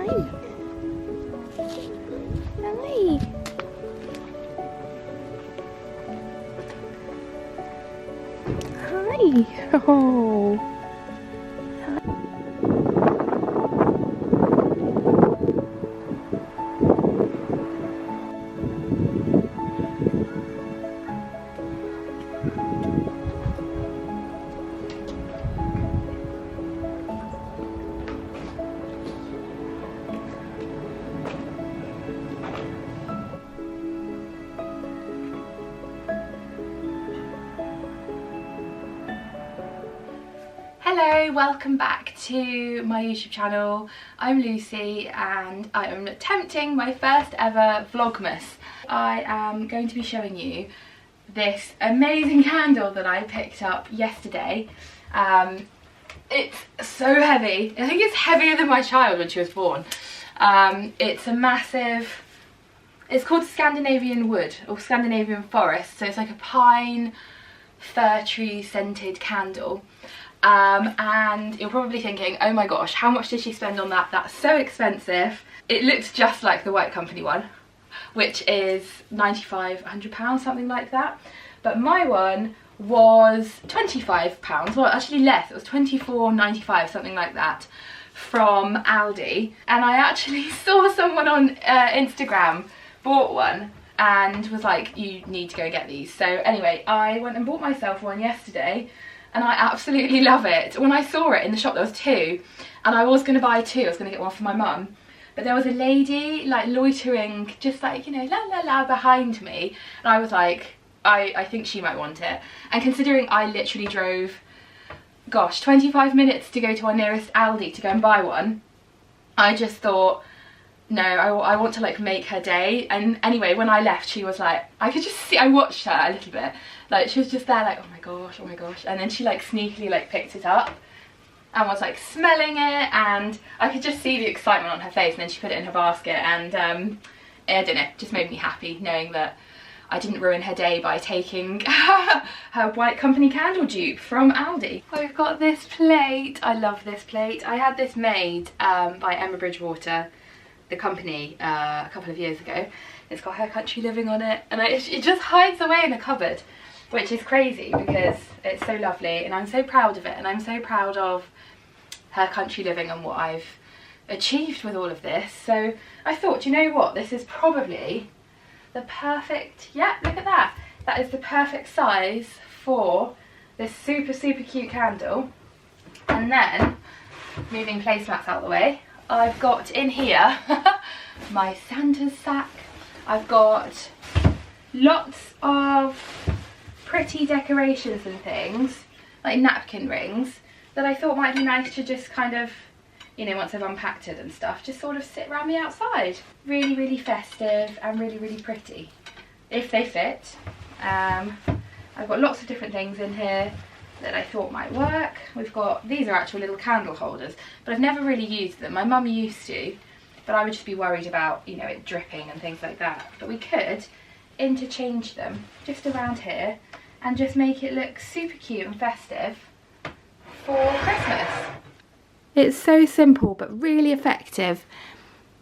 Hi. Hi. Oh. Hello, welcome back to my YouTube channel. I'm Lucy and I am attempting my first ever Vlogmas. I am going to be showing you this amazing candle that I picked up yesterday. It's so heavy. I think it's heavier than my child when she was born. It's a massive, it's called Scandinavian wood or Scandinavian forest. So it's like a pine, fir tree scented candle. And you're probably thinking, oh my gosh, how much did she spend on that? That's so expensive. It looks just like the White Company one, which is £95, £100, something like that. But my one was £25, well actually less, it was £24.95, something like that, from Aldi. And I actually saw someone on Instagram bought one and was like, you need to go get these. So anyway, I went and bought myself one yesterday. And I absolutely love it. When I saw it in the shop, there was two, and I was going to buy two. I was going to get one for my mum, but there was a lady like loitering, just like, you know, la la la behind me, and I was like, I think she might want it. And considering I literally drove, gosh, 25 minutes to go to our nearest Aldi to go and buy one, I just thought, no, I want to like make her day. And anyway, when I left, she was like, I could just see, I watched her a little bit, like she was just there like, oh my gosh, and then she like sneakily like picked it up and was like smelling it, and I could just see the excitement on her face, and then she put it in her basket. And I don't know, just made me happy knowing that I didn't ruin her day by taking her White Company candle dupe from Aldi. I've got this plate. I love this plate. I had this made by Emma Bridgewater, the company, a couple of years ago. It's got Her Country Living on it, and it just hides away in a cupboard, which is crazy because it's so lovely, and I'm so proud of it, and I'm so proud of Her Country Living and what I've achieved with all of this. So I thought, you know what, this is probably the perfect, yeah, look at that. That is the perfect size for this super cute candle. And then, moving placemats out of the way, I've got in here my Santa's sack. I've got lots of pretty decorations and things, like napkin rings, that I thought might be nice to just kind of, you know, once I've unpacked it and stuff, just sort of sit around the outside. Really festive and really pretty, if they fit. I've got lots of different things in here that I thought might work. We've got, these are actual little candle holders, but I've never really used them. My mum used to, but I would just be worried about, you know, it dripping and things like that. But we could interchange them just around here and just make it look super cute and festive for Christmas. It's so simple but really effective,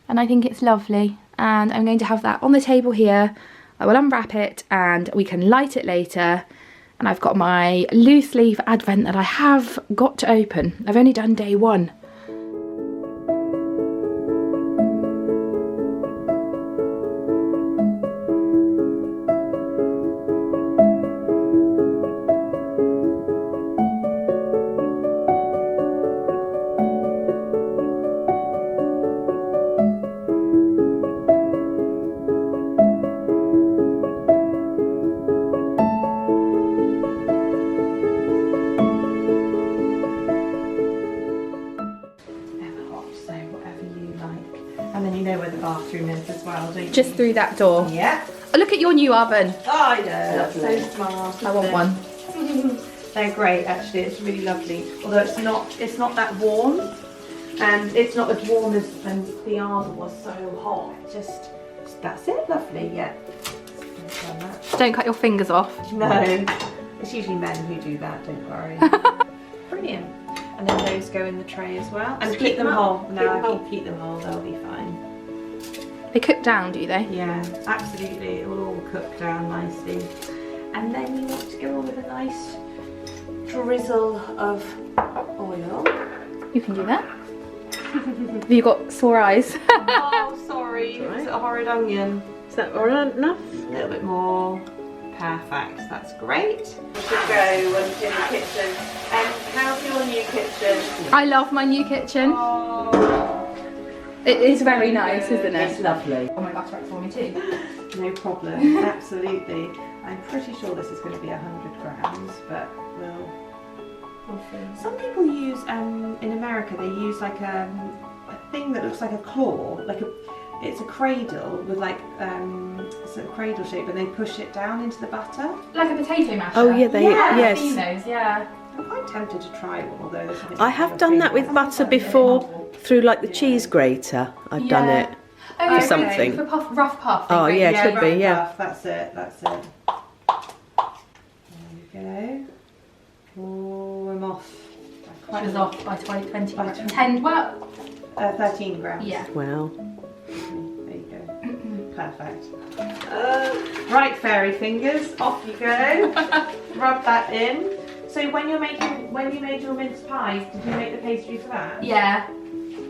and I think it's lovely, and I'm going to have that on the table here. I will unwrap it and we can light it later. And I've got my loose leaf advent that I have got to open. I've only done day one. Bathroom is as well, don't you? Just through that door. Yeah. Oh, look at your new oven. Oh, I know, that's so smart. I want one. They're great, actually. It's really lovely. Although it's not that warm, and it's not as warm as when the other was so hot. Just that's it. Lovely. Yeah. Don't cut your fingers off. No, it's usually men who do that. Don't worry. Brilliant. and then those go in the tray as well. And Split keep them them up. whole. No, keep them whole, they'll be fine. They cook down, do they? Yeah, absolutely, it will all cook down nicely. And then you want to go on with a nice drizzle of oil. You can do that. Have you got sore eyes? Oh, sorry, Right. it's a horrid onion. Is that all right enough? A little bit more. Perfect, that's great. We should go in the kitchen. And how's your new kitchen? I love my new kitchen. Oh, It is very nice, isn't It's it? lovely. Oh my gosh, right for me too. no problem, absolutely. I'm pretty sure this is going to be 100 grams, but we'll see. Some people use, in America, they use like a thing that looks like a claw, it's a cradle with like sort of cradle shape, and they push it down into the butter. Like a potato masher. Oh yeah, I've seen yes. those, yeah. I'm quite tempted to try one, although there's something I have done that with butter before through like the cheese grater. I've done it. Oh, yeah, For something. For puff, rough puff. Oh, yeah, it could be, yeah. That's it, that's it. There we go. Oh, I'm off. She was off by 20 By grams. 10, well, 13 grams. yeah. Wow. There you go. Perfect. Right, fairy fingers, off you go. Rub that in. So when you made your mince pies, did you make the pastry for that? Yeah.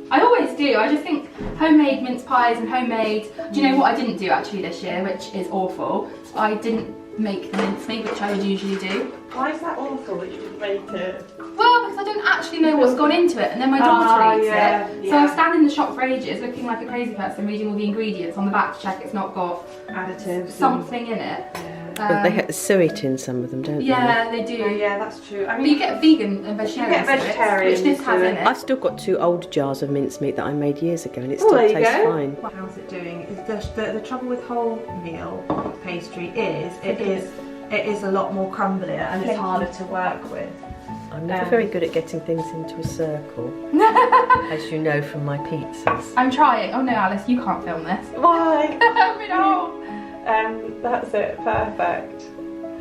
I always do. I just think homemade mince pies and homemade... Do you know what I didn't do actually this year, which is awful? I didn't make the mincemeat, which I would usually do. Why is that awful that you didn't make it? Well, because I don't actually know what's gone into it, and then my daughter eats it. So yeah. I'll stand in the shop for ages looking like a crazy person, reading all the ingredients on the back to check it's not got Additives. something in it. But they sew it in some of them, don't Yeah, they do. Yeah, that's true. I But mean, you get vegan and vegetarian, You get vegetarian which this has to in it. it. I've still got 2 old jars of mincemeat that I made years ago, and it Oh, still there you tastes go. fine. How's it doing? Is the trouble with wholemeal pastry is it is a lot more crumblier and it's harder to work with. I'm never very good at getting things into a circle, as you know from my pizzas. I'm trying. Oh no, Alice, you can't film this. Why? No. That's it. Perfect.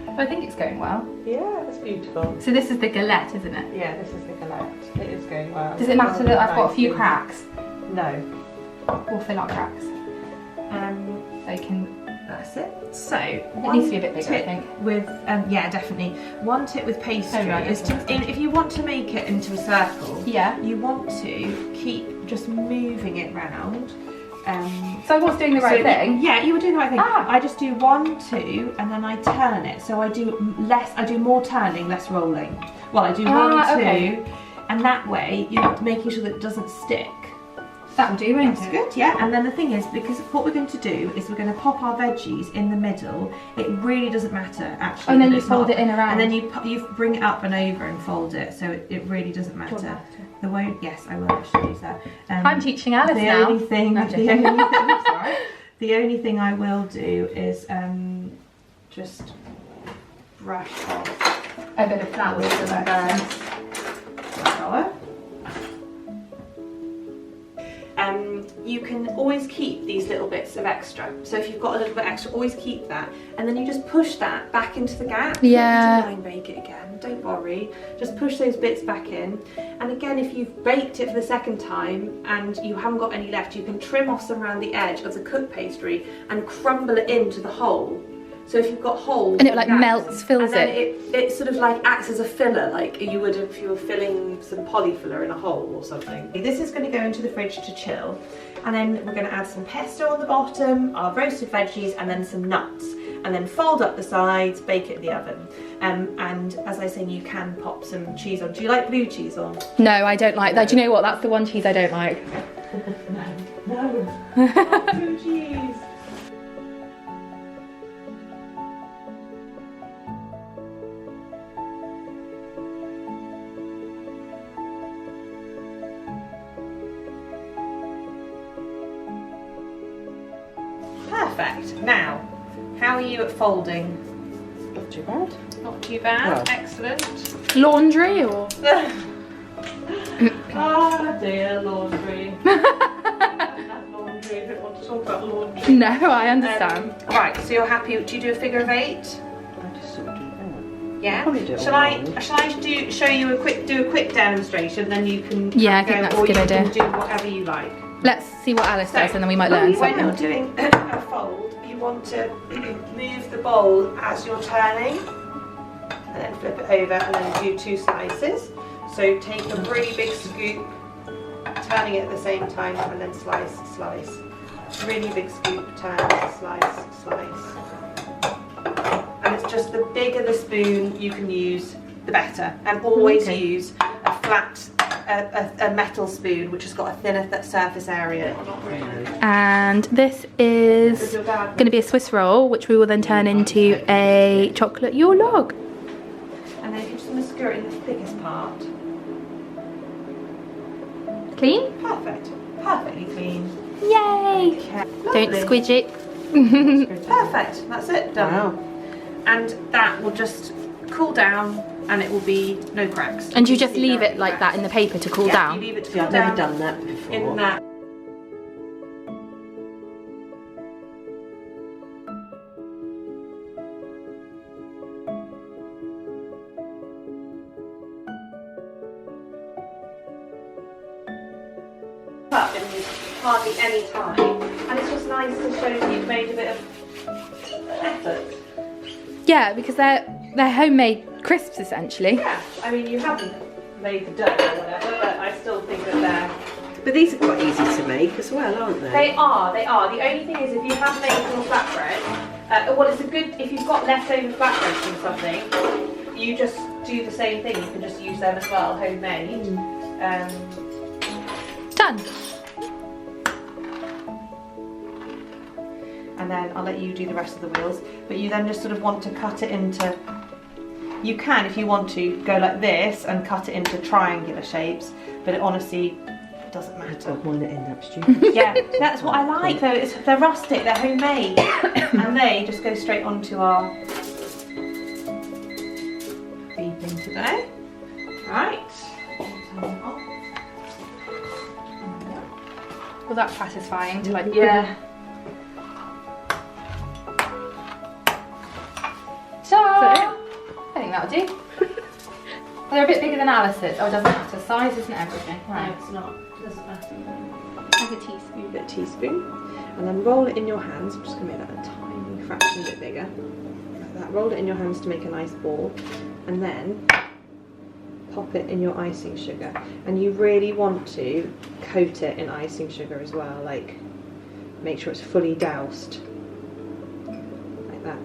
But I think it's going well. Yeah, it's beautiful. So this is the galette, isn't it? Yeah, this is the galette. It is going well. Does it matter that I've got a few cracks? No. We'll fill our cracks. They can. That's it. So It needs to be a bit bigger, I think. With yeah, definitely. One tip with pastry Oh, right, is to, okay. if you want to make it into a circle, Yeah. you want to keep just moving it round. So I was doing the right thing. Yeah, you were doing the right thing. Ah. I just do 1, 2, and then I turn it. So I do more turning, less rolling. Well, I do 1, 2, okay. and that way you're making sure that it doesn't stick. That'll do, won't That's it? good, yeah. And then the thing is, because what we're going to do is we're going to pop our veggies in the middle. It really doesn't matter, actually. And then that you it's fold not- it in around. And then you bring it up and over and fold it, so it really doesn't matter. The way, yes, I will actually use that. I'm teaching Alice the now. only thing, No, I'm the joking. only thing, that's all right. The only thing I will do is just brush off A bit of flour with with some the flour. You can always keep these little bits of extra. So if you've got a little bit extra, always keep that. And then you just push that back into the gap. Yeah. Don't bake it again, don't worry. Just push those bits back in. And again, if you've baked it for the second time and you haven't got any left, you can trim off some around the edge of the cooked pastry and crumble it into the hole. So if you've got holes, And it like gaps, melts, fills and then it. it sort of like acts as a filler, like you would if you were filling some polyfiller in a hole or something. This is going to go into the fridge to chill, and then we're going to add some pesto on the bottom, our roasted veggies, and then some nuts, and then fold up the sides, bake it in the oven. And as I say, you can pop some cheese on. Do you like blue cheese on? No, I don't like that. Do you know what? That's the one cheese I don't like. No. Blue cheese. Perfect. Now, how are you at folding? Not too bad. Not too bad. Well. Excellent. Laundry or? Oh dear, laundry. Laundry. I don't want to talk about laundry. No, I understand. Right, so you're happy. Do you do a figure of 8? I just sort of do that. Yeah. Probably do it Shall all I wrong. show you a quick demonstration? Then you can Yeah, I think that's a good idea. Or you can do whatever you like. Let's see what Alice does and then we might learn when something. you're doing a fold, you want to move the bowl as you're turning, and then flip it over, and then do 2 slices. So take a really big scoop, turning it at the same time, and then slice, slice. Really big scoop, turn, slice, slice. And it's just the bigger the spoon you can use, the better. And always use a flat, a metal spoon which has got a thinner surface area. And this is going to be a Swiss roll, which we will then turn into a chocolate Yule log. And then you can just want to skewer it in the thickest part. Clean? Perfect. Perfectly clean. Yay! Okay. Don't Lovely. squidge it. Perfect. That's it. Done. Wow. And that will just cool down, and it will be no cracks. And you just leave it like that in the paper to cool You down? leave it to See, cool I've never down done that before. in that. Up in hardly any time, and it's just nice to show that you've made a bit of effort. Yeah, because they're homemade crisps essentially. Yeah, I mean you haven't made the dough or whatever, but I still think that they're. But these are quite easy to make as well, aren't they? They are. The only thing is, if you have made your flatbread, well, it's a good if you've got leftover flatbreads from something, you just do the same thing. You can just use them as well, homemade. Done. And then I'll let you do the rest of the wheels. But you then just sort of want to cut it into. You can, if you want to, go like this and cut it into triangular shapes. But it honestly doesn't matter. I'd want to end up stupid. Yeah, that's what I like though. They're rustic, they're homemade, and they just go straight onto our beeping today. Right. Well, that's satisfying to like. Yeah. So, I think that'll do. They're a bit bigger than Alice's. Oh, it doesn't matter. Size isn't everything. No, Right. it's not. It doesn't matter. Like a teaspoon. Get a teaspoon, and then roll it in your hands. I'm just going to make that a tiny fraction bit bigger. Like that. Roll it in your hands to make a nice ball, and then pop it in your icing sugar. And you really want to coat it in icing sugar as well. Like, make sure it's fully doused. Like that.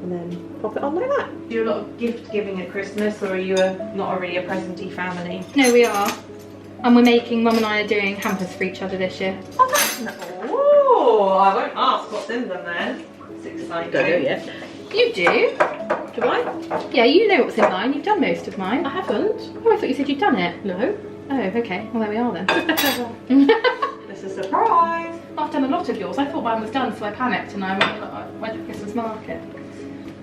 And then pop it on like that. Do you do a lot of gift giving at Christmas, or are you not really a presenty family? No, we are. And we're making, Mum and I are doing hampers for each other this year. Oh, that's not. Oh, I won't ask what's in them then. It's exciting. Don't know yet. You do? Do I? Yeah, you know what's in mine. You've done most of mine. I haven't. Oh, I thought you said you'd done it. No. Oh, okay. Well, there we are then. This is a surprise. I've done a lot of yours. I thought mine was done, so I panicked and I went to Christmas market.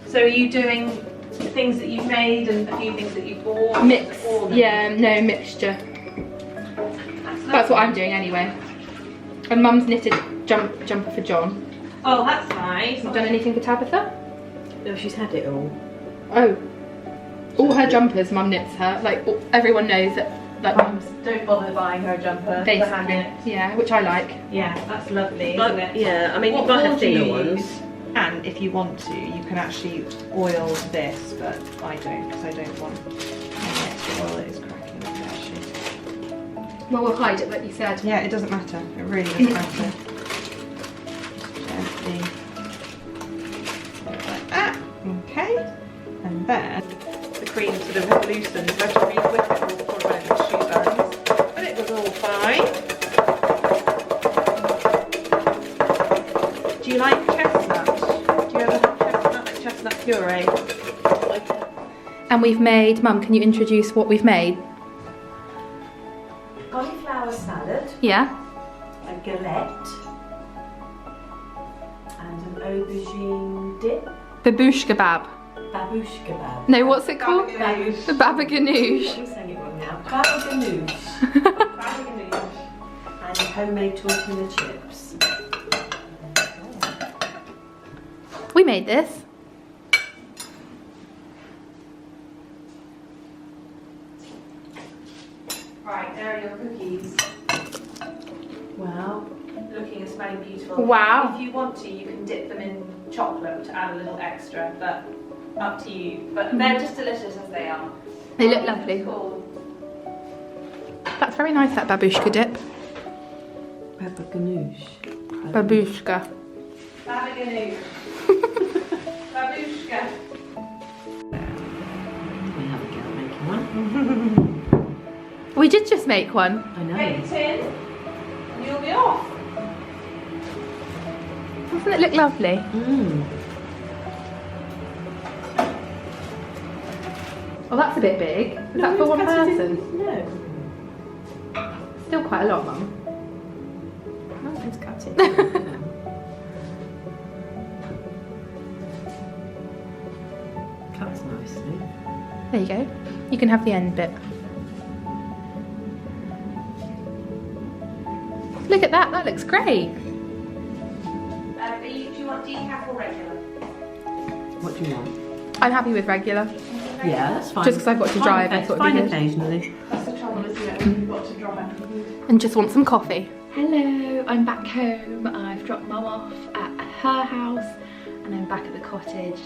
So are you doing things that you've made and a few things that you bought? Mix. Or Yeah, no, mixture. That's what I'm doing anyway. And Mum's knitted jumper for John. Oh, that's nice. Have you done anything for Tabitha? No, she's had it all. Oh. All her jumpers Mum knits her. Like, everyone knows that, like, Mum's Don't bother buying her a jumper. The hand basically. knit. Yeah, which I like. Yeah, that's lovely, But, isn't it? yeah, I mean, What you might wool have do you thinner ones. use? And if you want to, you can actually oil this, but I don't, because I don't want any extra oil that is cracking up actually. Well, we'll hide it, like you said. Yeah, it doesn't matter. It really doesn't matter. Gently. Like that. Okay. And then the cream sort of loosened. So I had to re-whip it all for about the shoe buns. But it was all fine. Do you like chestnut? Do you ever have chestnut, like chestnut puree? And we've made, Mum, can you introduce what we've made? Cauliflower salad, Yeah. a galette, and an aubergine dip. Babouche kebab. Babouche kebab. No, what's it called? Ganoush. The baba ganoush. I'm saying it wrong now. Baba ganoush. And homemade tortilla chips. We made this. looking and smelling beautiful. Wow. If you want to, you can dip them in chocolate to add a little extra, but up to you. But they're just delicious as they are. They look lovely. Cool. That's very nice, that babushka dip. Pepper ganoush. Babushka. Baba ganoush. Babushka. We have a go at making one. We did just make one. I know. Make the tin, and you'll be off. Doesn't it look lovely? Well, that's a bit big. Is that for one person? No. Still quite a lot, Mum. No, just cut it. Cuts nicely. There you go. You can have the end bit. Look at that, that looks great. Do you want decaf or regular? What do you want? I'm happy with regular. Yeah, that's fine. Just because I've got to drive, I thought it'd be fine good. occasionally. That's the trouble, isn't it, when you've got to drive. And just want some coffee. Hello, I'm back home. I've dropped Mum off at her house and I'm back at the cottage.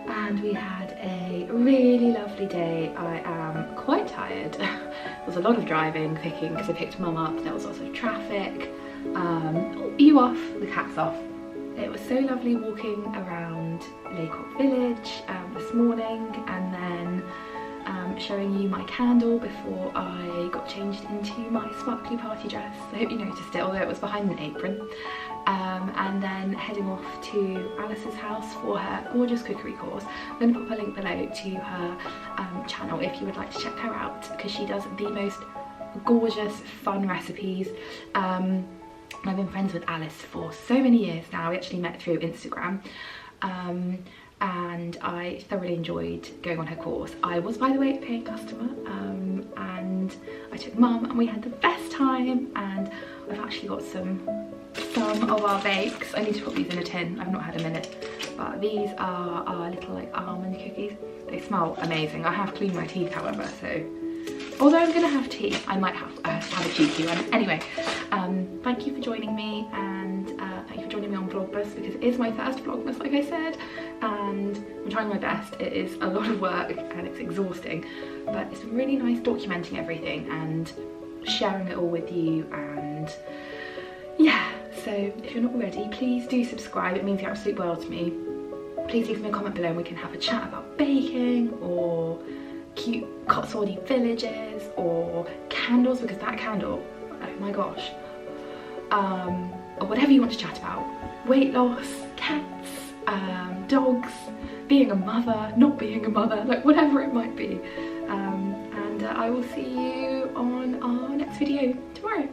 And we had a really lovely day. I am quite tired. There was a lot of driving, picking, because I picked Mum up. There was also traffic. You off, the cat's off. It was so lovely walking around Lacock village this morning, and then showing you my candle before I got changed into my sparkly party dress. I hope you noticed it, although it was behind an apron. And then heading off to Alice's house for her gorgeous cookery course. I'm going to pop a link below to her channel if you would like to check her out, because she does the most gorgeous, fun recipes. I've been friends with Alice for so many years now. We actually met through Instagram. And I thoroughly enjoyed going on her course. I was, by the way, a paying customer, and I took Mum and we had the best time, and I've actually got some of our bakes. I need to put these in a tin. I've not had a minute, but these are our little like almond cookies. They smell amazing. I have cleaned my teeth, however, so although I'm gonna have tea, I might have a cheeky one. Anyway, thank you for joining me, and thank you for joining me on Vlogmas, because it is my first Vlogmas, like I said, and I'm trying my best. It is a lot of work and it's exhausting, but it's been really nice documenting everything and sharing it all with you. And yeah, so if you're not already, please do subscribe. It means the absolute world to me. Please leave me a comment below and we can have a chat about baking, or cute Cotswoldy villages, or candles, because that candle, oh my gosh, or whatever you want to chat about. Weight loss, cats, dogs, being a mother, not being a mother, like whatever it might be. And I will see you on our next video tomorrow.